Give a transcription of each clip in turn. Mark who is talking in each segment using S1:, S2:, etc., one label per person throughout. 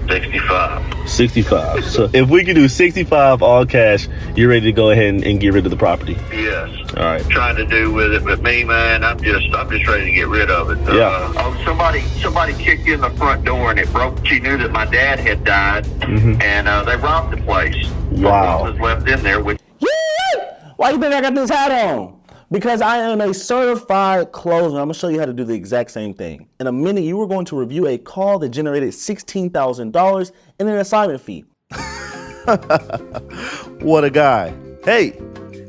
S1: 65.
S2: 65. So if we can do 65 all cash, you're ready to go ahead and get rid of the property.
S1: Yes.
S2: All right.
S1: Trying to do with it, but me, man, I'm just ready to get rid of it. Somebody kicked in the front door and it broke. She knew that my dad had died, and they robbed the place.
S2: Wow.
S1: Was left in there with.
S3: Why you think I got this hat on? Because I am a certified closer. I'm gonna show you how to do the exact same thing. In a minute, you are going to review a call that generated $16,000 in an assignment fee.
S2: What a guy. Hey,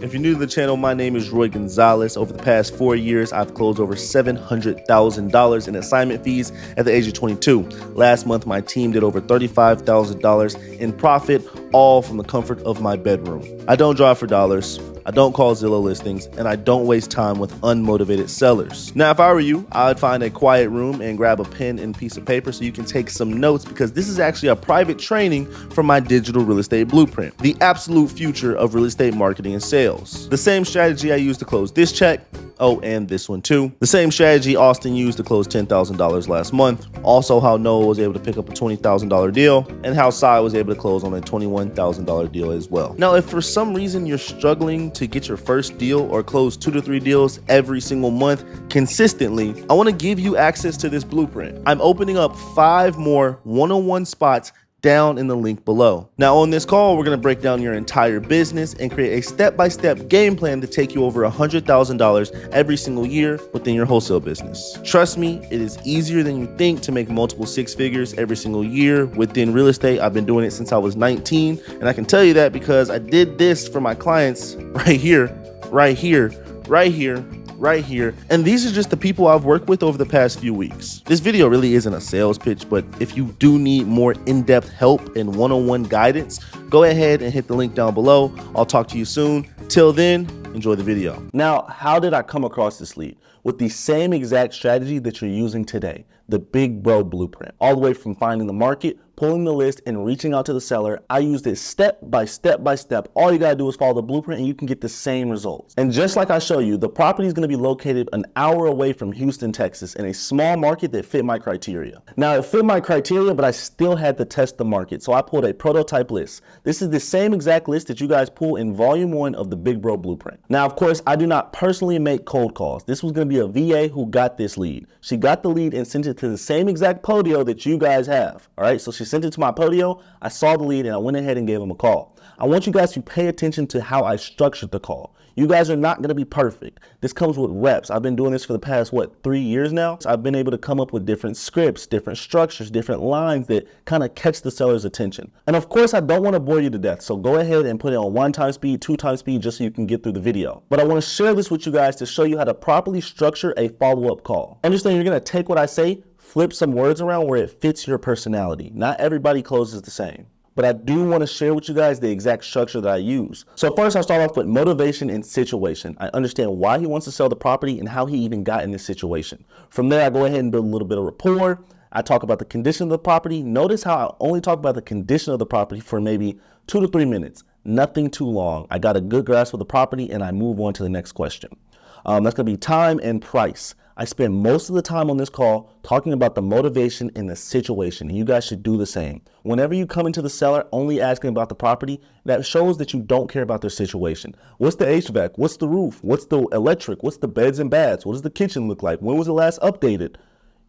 S2: if you're new to the channel, my name is Roy Gonzalez. Over the past 4 years, I've closed over $700,000 in assignment fees at the age of 22. Last month, my team did over $35,000 in profit, all from the comfort of my bedroom. I don't drive for dollars. I don't call Zillow listings, and I don't waste time with unmotivated sellers. Now, if I were you, I'd find a quiet room and grab a pen and piece of paper so you can take some notes, because this is actually a private training from my digital real estate blueprint, the absolute future of real estate marketing and sales. The same strategy I used to close this check, oh, and this one too. The same strategy Austin used to close $10,000 last month. Also how Noah was able to pick up a $20,000 deal, and how Sai was able to close on a $21,000 deal as well. Now, if for some reason you're struggling to get your first deal or close 2 to 3 deals every single month consistently, I want to give you access to this blueprint. I'm opening up 5 more one-on-one spots down in the link below. Now on this call, we're gonna break down your entire business and create a step-by-step game plan to take you over $100,000 every single year within your wholesale business. Trust me, it is easier than you think to make multiple 6 figures every single year within real estate. I've been doing it since I was 19, and I can tell you that because I did this for my clients right here, right here, right here, right here. And these are just the people I've worked with over the past few weeks. This video really isn't a sales pitch, but if you do need more in-depth help and one-on-one guidance, go ahead and hit the link down below. I'll talk to you soon. Till then, enjoy the video.
S3: Now, how did I come across this lead? With the same exact strategy that you're using today, the Big Bro Blueprint. All the way from finding the market, pulling the list, and reaching out to the seller. I used it step by step by step. All you gotta do is follow the blueprint and you can get the same results. And just like I show you, the property is gonna be located an hour away from Houston, Texas, in a small market that fit my criteria. Now, it fit my criteria, but I still had to test the market. So I pulled a prototype list. This is the same exact list that you guys pull in volume 1 of the Big Bro Blueprint. Now, of course, I do not personally make cold calls. This was gonna be a VA who got this lead. She got the lead and sent it to the same exact Podio that you guys have. All right, so she sent it to my Podio. I saw the lead and I went ahead and gave him a call. I want you guys to pay attention to how I structured the call. You guys are not going to be perfect. This comes with reps. I've been doing this for the past, 3 years now? So I've been able to come up with different scripts, different structures, different lines that kind of catch the seller's attention. And of course, I don't want to bore you to death. So go ahead and put it on 1 time speed, 2 time speed, just so you can get through the video. But I want to share this with you guys to show you how to properly structure a follow-up call. Understand, you're going to take what I say, flip some words around where it fits your personality. Not everybody closes the same. But I do want to share with you guys the exact structure that I use. So first, I'll start off with motivation and situation. I understand why he wants to sell the property and how he even got in this situation. From there, I go ahead and build a little bit of rapport. I talk about the condition of the property. Notice how I only talk about the condition of the property for maybe 2 to 3 minutes. Nothing too long. I got a good grasp of the property and I move on to the next question. That's going to be time and price. I spend most of the time on this call talking about the motivation and the situation, and you guys should do the same. Whenever you come into the seller only asking about the property, that shows that you don't care about their situation. What's the HVAC? What's the roof? What's the electric? What's the beds and baths? What does the kitchen look like? When was it last updated?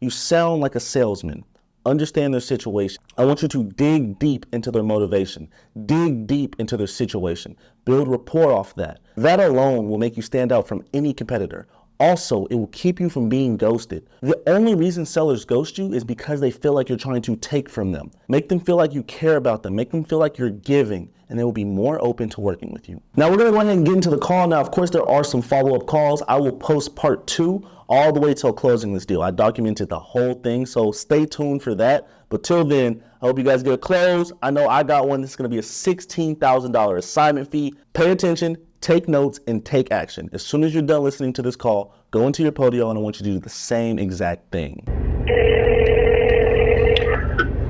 S3: You sound like a salesman. Understand their situation. I want you to dig deep into their motivation. Dig deep into their situation. Build rapport off that. That alone will make you stand out from any competitor. Also, it will keep you from being ghosted. The only reason sellers ghost you is because they feel like you're trying to take from them. Make them feel like you care about them. Make them feel like you're giving, and they will be more open to working with you. Now, we're going to go ahead and get into the call. Now, of course, there are some follow-up calls. I will post part 2 all the way till closing this deal. I documented the whole thing, so stay tuned for that. But till then, I hope you guys get a close. I know I got one. This is going to be a $16,000 assignment fee. Pay attention. Take notes and take action. As soon as you're done listening to this call, go into your Podio and I want you to do the same exact thing.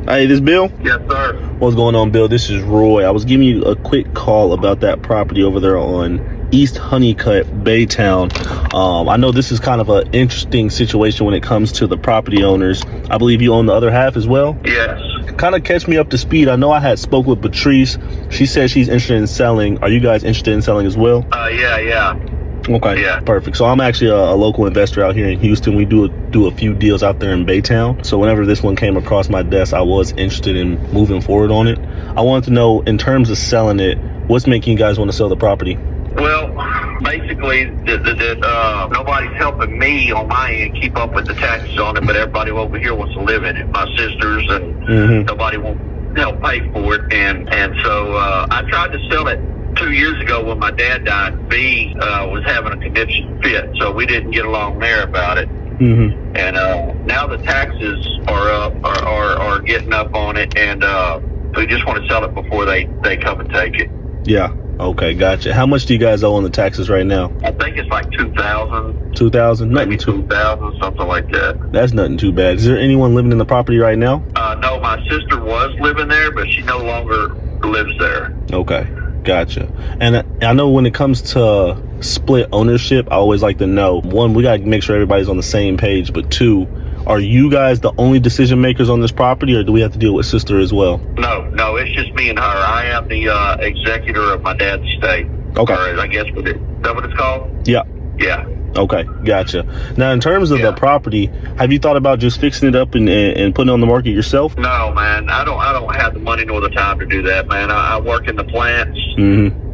S2: Hey, this Bill?
S1: Yes, sir.
S2: What's going on, Bill? This is Roy. I was giving you a quick call about that property over there on East Honeycutt, Baytown. I know this is kind of an interesting situation when it comes to the property owners. I believe you own the other half as well?
S1: Yes.
S2: kind of catch me up to speed. I know I had spoke with Patrice. She said she's interested in selling. Are you guys interested in selling as well?
S1: Yeah.
S2: Okay,
S1: Yeah.
S2: Perfect. So I'm actually a local investor out here in Houston. We do a few deals out there in Baytown. So whenever this one came across my desk, I was interested in moving forward on it. I wanted to know, in terms of selling it, what's making you guys want to sell the property?
S1: Well, basically, nobody's helping me on my end keep up with the taxes on it, but everybody over here wants to live in it. My sisters and nobody won't help pay for it, and so I tried to sell it 2 years ago when my dad died. B was having a condition fit, so we didn't get along there about it. And now the taxes are up, are getting up on it, and we just want to sell it before they come and take it.
S2: Yeah. Okay, gotcha. How much do you guys owe on the taxes right now?
S1: I think it's like 2,000.
S2: 2,000?
S1: Maybe 2,000, something like that.
S2: That's nothing too bad. Is there anyone living in the property right now?
S1: No, my sister was living there, but she no longer lives there.
S2: Okay, gotcha. And I know when it comes to split ownership, I always like to know, one, we got to make sure everybody's on the same page, but two, are you guys the only decision makers on this property, or do we have to deal with sister as well?
S1: No, it's just me and her. I am the executor of my dad's estate.
S2: Okay.
S1: Or I guess is that what it's called?
S2: Yeah.
S1: Yeah.
S2: Okay, gotcha. Now, in terms of the property, have you thought about just fixing it up and putting it on the market yourself?
S1: No, man. I don't have the money nor the time to do that, man. I work in the plants.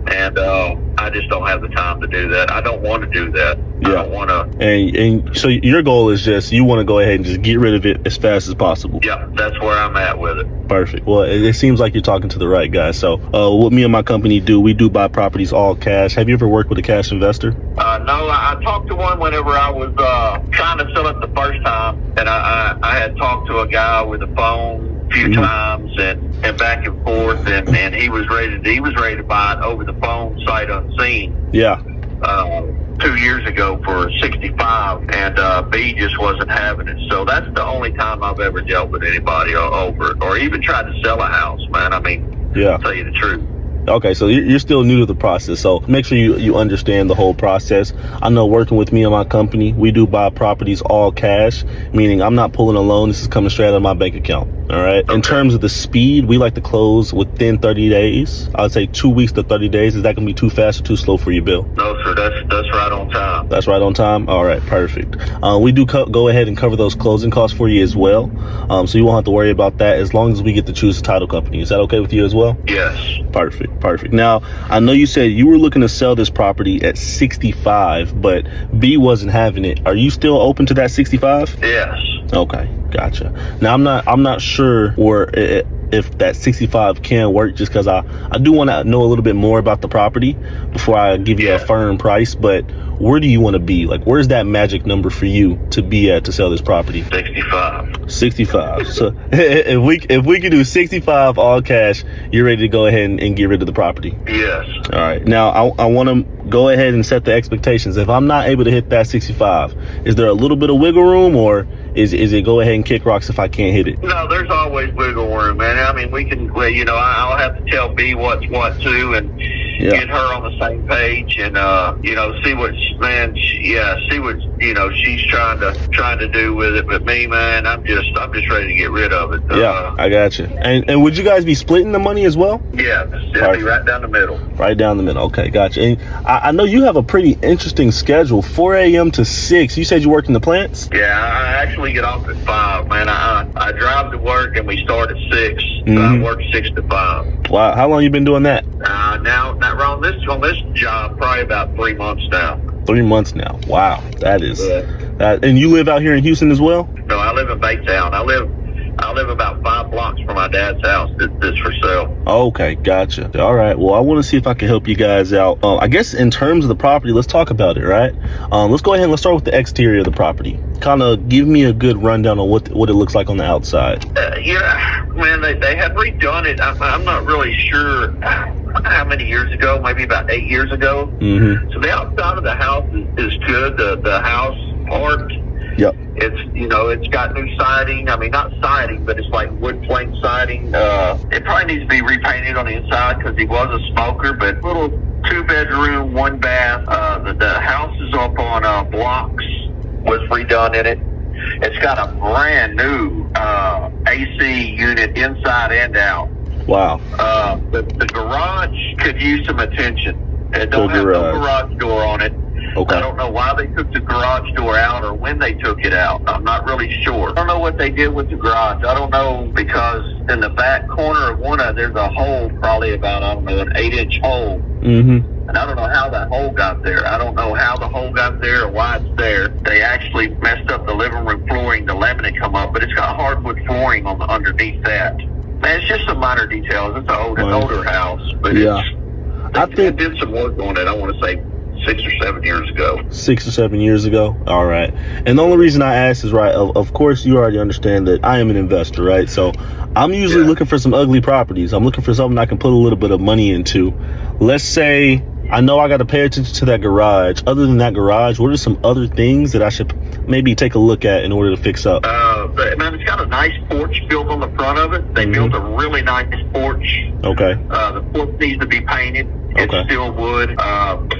S1: And I just don't have the time to do that. I don't want to do that.
S2: Yeah.
S1: I don't want to.
S2: And so your goal is just, you want to go ahead and just get rid of it as fast as possible.
S1: Yeah, that's where I'm at with it.
S2: Perfect. Well, it seems like you're talking to the right guy. So what me and my company do, we do buy properties all cash. Have you ever worked with a cash investor?
S1: No, I talked to one whenever I was trying to sell it the first time. And I had talked to a guy with a phone a few times and back and forth, and he was ready to buy it over the phone, sight unseen.
S2: Yeah.
S1: 2 years ago for 65, and B just wasn't having it. So that's the only time I've ever dealt with anybody over it, or even tried to sell a house, man. I mean,
S2: yeah.
S1: To tell you the truth.
S2: Okay, so you're still new to the process, so make sure you understand the whole process. I know working with me and my company, we do buy properties all cash, meaning I'm not pulling a loan. This is coming straight out of my bank account. All right. Okay. In terms of the speed, we like to close within 30 days. I would say 2 weeks to 30 days. Is that going to be too fast or too slow for you, Bill?
S1: No, sir. That's right on time.
S2: That's right on time? All right, perfect. We do go ahead and cover those closing costs for you as well. So you won't have to worry about that as long as we get to choose the title company. Is that okay with you as well?
S1: Yes.
S2: Perfect. Now, I know you said you were looking to sell this property at 65, but B wasn't having it. Are you still open to that 65?
S1: Yes.
S2: Okay, gotcha. Now, I'm not sure if that 65 can work, just because I do want to know a little bit more about the property before I give you a firm price. But where do you want to be? Like, where's that magic number for you to be at to sell this property?
S1: 65.
S2: So if we can do 65 all cash, you're ready to go ahead and get rid of the property?
S1: Yes.
S2: All right. Now, I want to go ahead and set the expectations. If I'm not able to hit that 65, is there a little bit of wiggle room, or is it go ahead and kick rocks if I can't hit it?
S1: No, there's always wiggle room, man. I mean, we can, I'll have to tell B what's what too, and get her on the same page, and see what she's trying to do with it. But me, man, I'm just ready to get rid of it.
S2: I got you. And would you guys be splitting the money as well?
S1: Yeah, it'll be right down the middle.
S2: Right down the middle. Okay, gotcha. And I know you have a pretty interesting schedule. 4 a.m. to 6. You said you work in the plants?
S1: Yeah, I actually get off at 5, man. I drive to work and we start at 6. So I work 6 to 5.
S2: Wow. How long you been doing that?
S1: Now on this job, probably about 3 months now.
S2: 3 months now. Wow. That is that. And you live out here in Houston as well?
S1: No, I live in Baytown. I live about 5 blocks from my dad's house that's for sale.
S2: Okay, gotcha. All right. Well, I want to see if I can help you guys out. I guess in terms of the property, let's talk about it, right? Let's go ahead and let's start with the exterior of the property. Kind of give me a good rundown on what it looks like on the outside.
S1: Yeah, man, they had redone it. I'm not really sure how many years ago, maybe about 8 years ago. So the outside of the house is good. The house part.
S2: Yep.
S1: It's got new siding. I mean, not siding, but it's like wood plank siding. It probably needs to be repainted on the inside because he was a smoker, but little 2-bedroom, 1 bath. The house is up on blocks, was redone in it. It's got a brand new AC unit inside and out.
S3: Wow.
S1: The garage could use some attention. It don't have no garage door on it.
S3: Okay.
S1: I don't know why they took the garage door out or when they took it out. I'm not really sure. I don't know what they did with the garage. I don't know, because in the back corner of there's a hole, probably about, I don't know, an 8-inch hole.
S3: Mm-hmm.
S1: And I don't know how that hole got there. I don't know how the hole got there or why it's there. They actually messed up the living room flooring, the laminate come up, but it's got hardwood flooring on the underneath that. Man, it's just some minor details. It's an older house, but they did some work on it. I want to say 6 or 7 years ago.
S3: 6 or 7 years ago. All right. And the only reason I asked is, right, of course you already understand that I am an investor, right? So I'm usually looking for some ugly properties. I'm looking for something I can put a little bit of money into. Let's say I know I got to pay attention to that garage. Other than that garage, what are some other things that I should maybe take a look at in order to fix up?
S1: Man, it's got a nice porch built on the front of it. They built a really nice porch.
S3: Okay.
S1: The porch needs to be painted. It's still wood.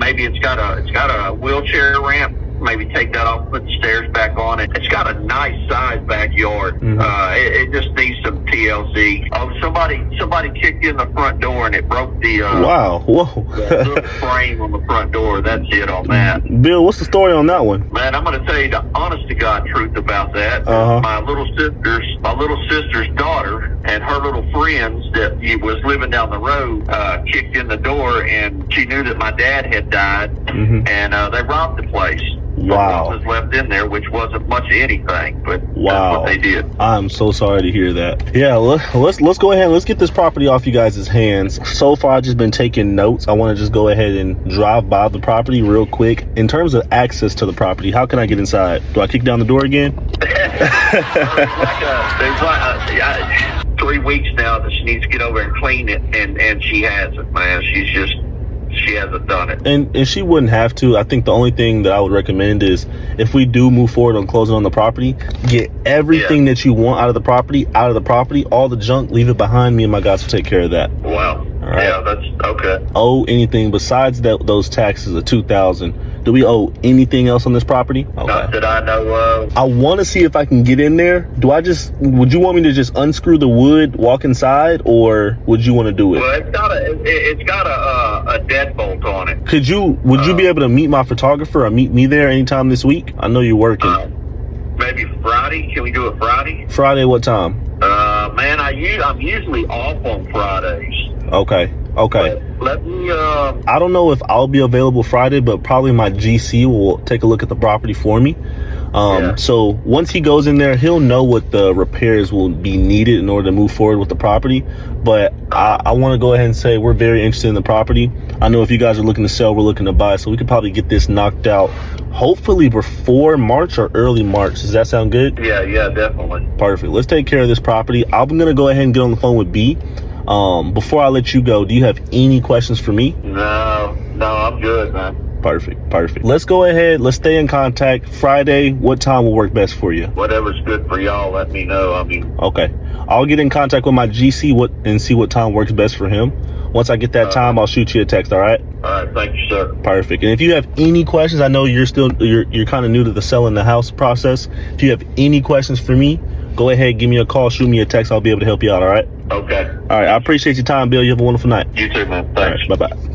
S1: Maybe it's got a wheelchair ramp. Maybe take that off, put the stairs back on it. It's got a nice sized backyard. It just needs some TLC. Oh, somebody kicked in the front door and it broke the the little frame on the front door. That's it on that.
S3: Bill, what's the story on that one?
S1: Man, I'm going to tell you the honest to God truth about that. My little sister's daughter and her little friends that was living down the road kicked in the door, and she knew that my dad had died, and they robbed the place.
S3: Wow.
S1: Was left in there, which wasn't much of anything, but that's what they did.
S3: I'm so sorry to hear that. Yeah, let's go ahead and let's get this property off you guys' hands. So far, I've just been taking notes. I want to just go ahead and drive by the property real quick. In terms of access to the property, how can I get inside? Do I kick down the door again?
S1: There's 3 weeks now that she needs to get over and clean it, and she hasn't, man. She hasn't done it.
S3: And she wouldn't have to. I think the only thing that I would recommend is, if we do move forward on closing on the property, get everything that you want out of the property. All the junk, leave it behind. Me and my guys will take care of that.
S1: Wow. All right. Yeah, that's okay.
S3: Owe anything besides those taxes of $2,000? Do we owe anything else on this property? Okay.
S1: Not that I know of.
S3: I want to see if I can get in there. Would you want me to just unscrew the wood, walk inside, or would you want to do it?
S1: Well, it's got a deadbolt on it.
S3: Would you be able to meet my photographer or meet me there anytime this week? I know you're working.
S1: Maybe Friday. Can we do it Friday?
S3: Friday, what time?
S1: Man, I'm usually off on Fridays.
S3: Okay.
S1: Let me,
S3: I don't know if I'll be available Friday, but probably my GC will take a look at the property for me. So once he goes in there, he'll know what the repairs will be needed in order to move forward with the property. But I want to go ahead and say we're very interested in the property. I know if you guys are looking to sell, we're looking to buy, so we could probably get this knocked out hopefully before March or early March. Does that sound good?
S1: Yeah, definitely.
S3: Perfect. Let's take care of this property. I'm going to go ahead and get on the phone with B. Before I let you go, do you have any questions for me?
S1: No, I'm good, man.
S3: Perfect. Let's go ahead. Let's stay in contact. Friday, what time will work best for you?
S1: Whatever's good for y'all, let me know.
S3: Okay. I'll get in contact with my GC and see what time works best for him. Once I get that time, I'll shoot you a text, all right?
S1: All right, thank you, sir.
S3: Perfect. And if you have any questions, I know you're kind of new to the selling the house process. If you have any questions for me, go ahead, give me a call, shoot me a text. I'll be able to help you out, all right?
S1: Okay.
S3: All right. I appreciate your time, Bill. You have a wonderful night.
S1: You too, man. Thanks.
S3: All right, bye-bye.